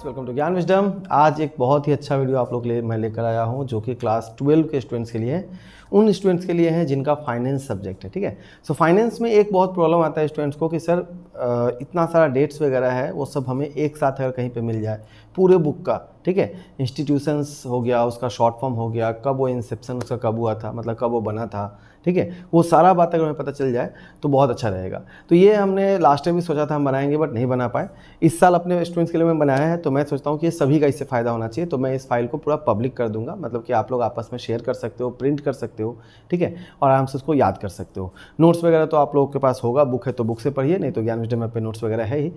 Welcome to ज्ञान wisdom. आज एक बहुत ही अच्छा वीडियो आप लोग के लिए मैं लेकर आया हूं जो कि क्लास 12 के स्टूडेंट्स के लिए है, उन स्टूडेंट्स के लिए है जिनका फाइनेंस सब्जेक्ट है। ठीक है, सो फाइनेंस में एक बहुत प्रॉब्लम आता है स्टूडेंट्स को कि सर इतना सारा डेट्स वगैरह है वो सब हमें एक साथ अगर कहीं पे मिल जाए पूरे बुक का, ठीक है, इंस्टीट्यूशंस हो गया, उसका शॉर्ट फॉर्म हो गया, कब वो इंसेप्शन उसका कब हुआ था, मतलब कब वो बना था, ठीक है, वो सारा बात अगर हमें पता चल जाए तो बहुत अच्छा रहेगा। तो ये हमने लास्ट टाइम भी सोचा था हम बनाएंगे बट नहीं बना पाए। इस साल अपने स्टूडेंट्स के लिए मैं बनाया है, तो मैं सोचता हूँ कि सभी का इससे फ़ायदा होना चाहिए। तो मैं इस फाइल को पूरा पब्लिक कर दूंगा, मतलब कि आप लोग आपस में शेयर कर सकते हो, प्रिंट कर सकते हो, ठीक है, और आराम से उसको याद कर सकते हो। नोट्स वगैरह तो आप लोगों के पास होगा, बुक है तो बुक से पढ़िए, नहीं तो ज्ञान विजडम ऐप पे नोट्स वगैरह है ही।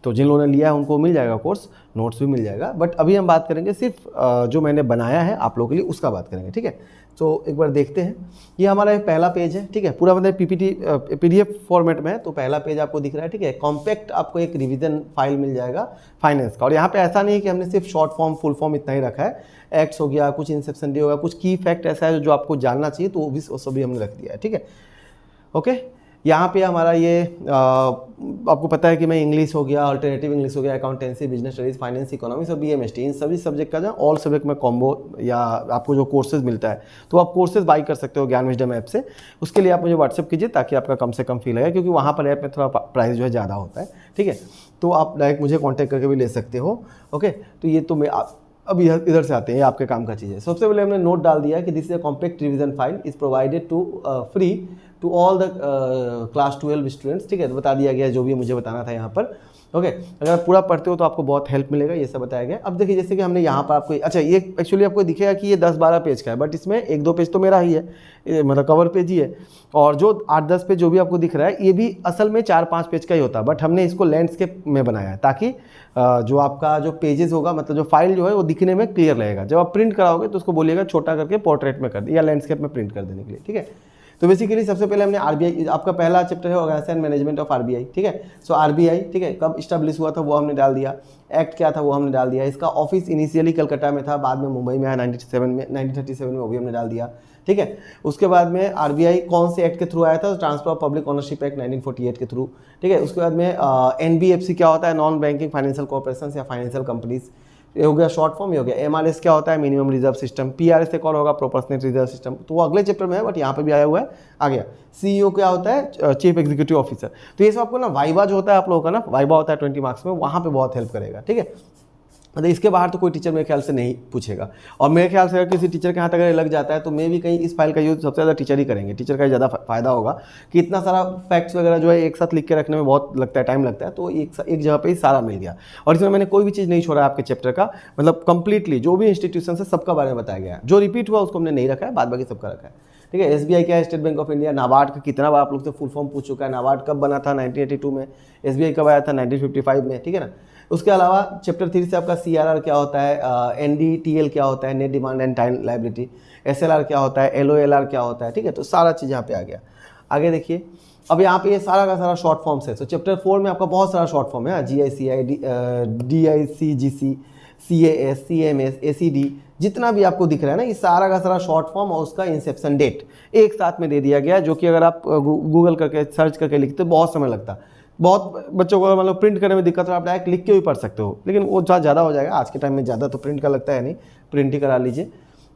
तो जिन लोगों ने लिया है उनको मिल जाएगा कोर्स, नोट्स भी मिल जाएगा। बट अभी हम बात करेंगे सिर्फ जो मैंने बनाया है आप लोगों के लिए उसका बात करेंगे। ठीक है, तो एक बार देखते हैं। ये हमारा पहला पेज है, ठीक है, पूरा मतलब पीपीटी पीडीएफ फॉर्मेट में है, तो पहला पेज आपको दिख रहा है। ठीक है, कॉम्पैक्ट आपको एक रिवीजन फाइल मिल जाएगा फाइनेंस का। और यहाँ पे ऐसा नहीं है कि हमने सिर्फ शॉर्ट फॉर्म फुल फॉर्म इतना ही रखा है, एक्ट्स हो गया, कुछ इंसेप्शन डे होगा, कुछ की फैक्ट ऐसा है जो आपको जानना चाहिए, तो वो सभी हमने रख दिया है। ठीक है, ओके। यहाँ पे हमारा ये आपको पता है कि मैं इंग्लिश हो गया, अल्टरनेटिव इंग्लिश हो गया, accountancy, business studies, finance, economics और बीएमएसटी, इन सभी सब्जेक्ट का जो ऑल सब्जेक्ट में कॉम्बो या आपको जो कोर्सेज मिलता है तो आप कोर्सेज बाई कर सकते हो ज्ञान विजडम ऐप से। उसके लिए आप मुझे व्हाट्सअप कीजिए ताकि आपका कम से कम फी लगे, क्योंकि वहाँ पर ऐप में थोड़ा प्राइस जो है ज़्यादा होता है। ठीक है, तो आप डायरेक्ट मुझे कॉन्टैक्ट करके भी ले सकते हो। ओके, तो ये तो मैं अब इधर से आते हैं, आपके काम का चीज़ है। सबसे पहले हमने नोट डाल दिया कि this is a compact revision file is provided to free to all the class 12 students. ठीक है, तो बता दिया गया जो भी मुझे बताना था यहाँ पर। ओके, अगर आप पूरा पढ़ते हो तो आपको बहुत हेल्प मिलेगा, ये सब बताया गया। अब देखिए, जैसे कि हमने यहाँ पर आपको, अच्छा ये एक्चुअली आपको दिखेगा कि ये 10-12 पेज का है, बट इसमें 1-2 पेज तो मेरा ही है, मतलब कवर पेज ही है, और जो 8-10 पेज जो भी आपको दिख रहा है ये भी असल में 4-5 पेज का ही होता है, बट हमने इसको लैंडस्केप में बनाया है ताकि जो आपका जो पेजेस होगा, मतलब जो फाइल जो है वो दिखने में क्लियर रहेगा। जब आप प्रिंट कराओगे तो उसको बोलिएगा छोटा करके पोर्ट्रेट में कर दे या लैंडस्केप में प्रिंट कर देने के लिए। ठीक है, तो बेसिकली सबसे पहले हमने आरबीआई, आपका पहला चैप्टर है ऑर्गेनाइजेशन मैनेजमेंट ऑफ आरबीआई। ठीक है, सो आरबीआई, ठीक है, कब इस्टेब्लिश हुआ था वो हमने डाल दिया, एक्ट क्या था वो हमने डाल दिया, इसका ऑफिस इनिशियली कलकत्ता में था, बाद में मुंबई में आया 1937 में, वो भी हमने डाल दिया। ठीक है, उसके बाद में आरबीआई कौन से एक्ट के थ्रू आया था, transfer of public ownership act 1948 के थ्रू। ठीक है, उसके बाद में एनबीएफसी क्या होता है, नॉन बैंकिंग फाइनेंशियल कॉर्पोरेशन या फाइनेंशियल कंपनीज, ये हो गया शॉर्ट फॉर्म। ये हो गया एमआरएस क्या होता है, मिनिमम रिजर्व सिस्टम। पीआरएस से कॉल होगा प्रोपोर्शनल रिजर्व सिस्टम, तो वो अगले चैप्टर में है बट यहाँ पे भी आया हुआ है, आ गया। सीईओ क्या होता है, चीफ एग्जीक्यूटिव ऑफिसर। तो ये सब आपको ना वाइवा जो होता है आप लोगों का ना, वाइवा होता है 20 मार्क्स में, वहाँ पे बहुत हेल्प करेगा। ठीक है, मतलब इसके बाहर तो कोई टीचर मेरे ख्याल से नहीं पूछेगा, और मेरे ख्याल से अगर किसी टीचर के हाथ अगर लग जाता है तो मे भी कहीं इस फाइल का यूज सबसे ज़्यादा टीचर ही करेंगे। टीचर का ज़्यादा फायदा होगा कि इतना सारा फैक्ट्स वगैरह जो है एक साथ लिख के रखने में बहुत लगता है, टाइम लगता है, तो एक जगह पे ही सारा मिल गया। और इसमें मैंने कोई भी चीज़ नहीं छोड़ा आपके चैप्टर का, मतलब कंप्लीटली जो भी इंस्टीट्यूशन है सबका बारे में बताया गया है। जो रिपीट हुआ उसको हमने नहीं रखा है, बाद बाकी सबका रखा है। ठीक है, एसबीआई क्या है, state bank of India. NABARD का कितना बार आप लोग से फुल फॉर्म पूछ चुका है, नाबार्ड कब बना था 1982 में, एसबीआई कब आया था 1955 में। ठीक है ना, उसके अलावा चैप्टर 3 से आपका सीआरआर क्या होता है, एनडीटीएल क्या होता है, net demand and time liability, SLR क्या होता है, एलओएलआर क्या होता है। ठीक है, तो सारा चीज़ यहाँ पे आ गया। आगे देखिए, अब यहाँ पे ये सारा का सारा शॉर्ट फॉर्म्स है। तो चैप्टर 4 में आपका बहुत सारा शॉर्ट फॉर्म है, जीआईसीआई, डीआईसीजीसी, सीएएस, सीएमएस, एसीडी, जितना भी आपको दिख रहा है ना, ये सारा का सारा शॉर्ट फॉर्म और उसका इंसेप्शन डेट एक साथ में दे दिया गया, जो कि अगर आप गूगल करके सर्च करके लिखते बहुत समय लगता। बहुत बच्चों को मतलब प्रिंट करने में दिक्कत हो, आप डायरेक्ट लिख के भी पढ़ सकते हो, लेकिन वो ज़्यादा हो जाएगा आज के टाइम में, ज़्यादा तो प्रिंट का लगता है नहीं, प्रिंट ही करा लीजिए।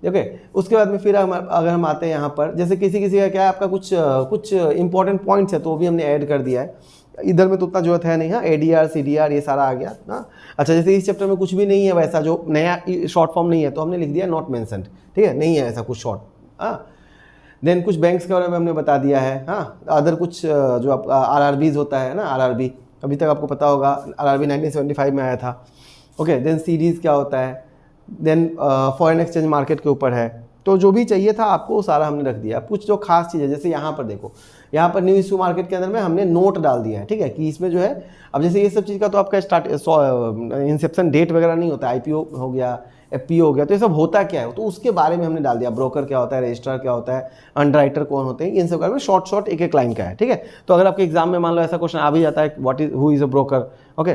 ओके, उसके बाद में फिर अगर हम आते हैं यहाँ पर, जैसे किसी का क्या है, आपका कुछ इंपॉर्टेंट पॉइंट्स है तो वो भी हमने ऐड कर दिया है। इधर में तो उतना जरूरत है नहीं। हाँ, एडीआर, सीडीआर, ये सारा आ गया ना। अच्छा, जैसे इस चैप्टर में कुछ भी नहीं है वैसा, जो नया शॉर्ट फॉर्म नहीं है, तो हमने लिख दिया नॉट मेंशन्ड। ठीक है, नहीं है ऐसा कुछ शॉर्ट। हाँ, देन कुछ बैंक्स के बारे में हमने बता दिया है। हाँ, अदर कुछ जो आप आरआरबीज होता है ना, आरआरबी अभी तक आपको पता होगा, आरआरबी 1975 में आया था। ओके, देन सीडीज क्या होता है, देन फॉरेन एक्सचेंज मार्केट के ऊपर है। तो जो भी चाहिए था आपको वो सारा हमने रख दिया। कुछ जो खास चीज़ है, जैसे यहाँ पर देखो, यहाँ पर न्यू इशू मार्केट के अंदर में हमने नोट डाल दिया है। ठीक है, कि इसमें जो है, अब जैसे ये सब चीज़ का तो आपका इंसेप्शन डेट वगैरह नहीं होता, आईपीओ हो गया, एफपीओ हो गया, तो ये सब होता क्या है, तो उसके बारे में हमने डाल दिया। ब्रोकर क्या होता है, रजिस्ट्रार क्या होता है, अंडरराइटर कौन होते हैं, इन सब बारे में शॉर्ट एक लाइन का है। ठीक है, तो अगर आपके एग्जाम में मान लो ऐसा क्वेश्चन आ भी जाता है, who is a broker, okay,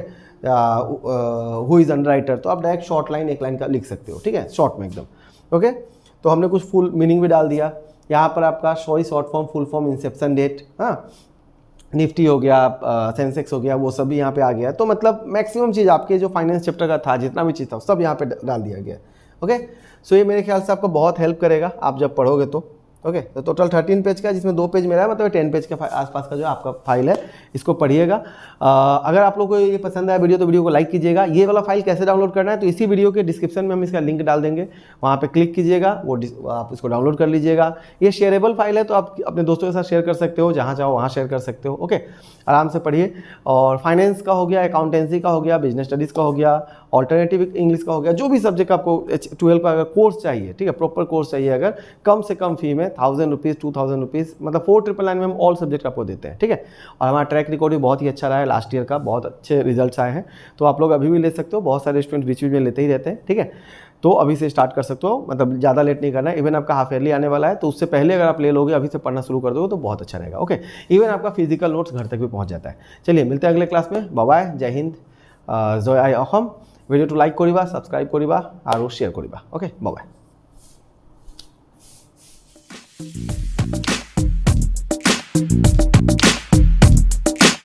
who is underwriter, तो आप डायरेक्ट शॉर्ट लाइन एक लाइन का लिख सकते हो। ठीक है, शॉर्ट में एकदम। ओके, तो हमने कुछ फुल मीनिंग भी डाल दिया। यहाँ पर आपका short form, full form, inception date. हाँ, निफ्टी हो गया, सेंसेक्स हो गया, वो सब भी यहाँ पे आ गया। तो मतलब मैक्सिमम चीज़ आपके जो फाइनेंस चैप्टर का था, जितना भी चीज़ था सब यहाँ पे डाल दिया गया। ओके, सो ये मेरे ख्याल से आपको बहुत हेल्प करेगा आप जब पढ़ोगे तो। ओके, तो टोटल 13 पेज का, जिसमें 2 पेज मेरा है, मतलब 10 पेज के आसपास का जो आपका फाइल है, इसको पढ़िएगा। अगर आप लोगों को ये पसंद आया वीडियो तो वीडियो को लाइक कीजिएगा। ये वाला फाइल कैसे डाउनलोड करना है तो इसी वीडियो के डिस्क्रिप्शन में हम इसका लिंक डाल देंगे, वहाँ पे क्लिक कीजिएगा, आप इसको डाउनलोड कर लीजिएगा। ये शेयरेबल फाइल है तो आप अपने दोस्तों के साथ शेयर कर सकते हो, जहाँ चाहो वहाँ शेयर कर सकते हो। ओके, आराम से पढ़िए। और फाइनेंस का हो गया, अकाउंटेंसी का हो गया, बिजनेस स्टडीज़ का हो गया, ऑल्टरनेटिव इंग्लिश का हो गया, जो भी सब्जेक्ट आपको 12 का अगर कोर्स चाहिए, ठीक है, प्रॉपर कोर्स चाहिए, अगर कम से कम फी में 1000 रुपीज़ 2000 रुपीज़, मतलब 4999 में हम ऑल सब्जेक्ट आपको देते हैं। ठीक है, और हमारा ट्रैक रिकॉर्ड भी बहुत ही अच्छा रहा है, लास्ट ईयर का बहुत अच्छे रिजल्ट्स आए हैं। तो आप लोग अभी भी ले सकते हो, बहुत सारे स्टूडेंट बीच बीच में लेते ही रहते हैं। ठीक है, तो अभी से स्टार्ट कर सकते हो, मतलब ज़्यादा लेट नहीं करना है। इवन आपका हाफ ईयरली आने वाला है, तो उससे पहले अगर आप ले लोगे, अभी से पढ़ना शुरू कर दोगे तो बहुत अच्छा रहेगा। ओके, इवन आपका फिजिकल नोट्स घर तक भी पहुंच जाता है। चलिए मिलते हैं अगले क्लास में। बाय बाय, जय हिंद, जय आई अहम। वीडियो लाइक करिबा, सब्सक्राइब करिबा और शेयर करिबा। Okay, bye bye.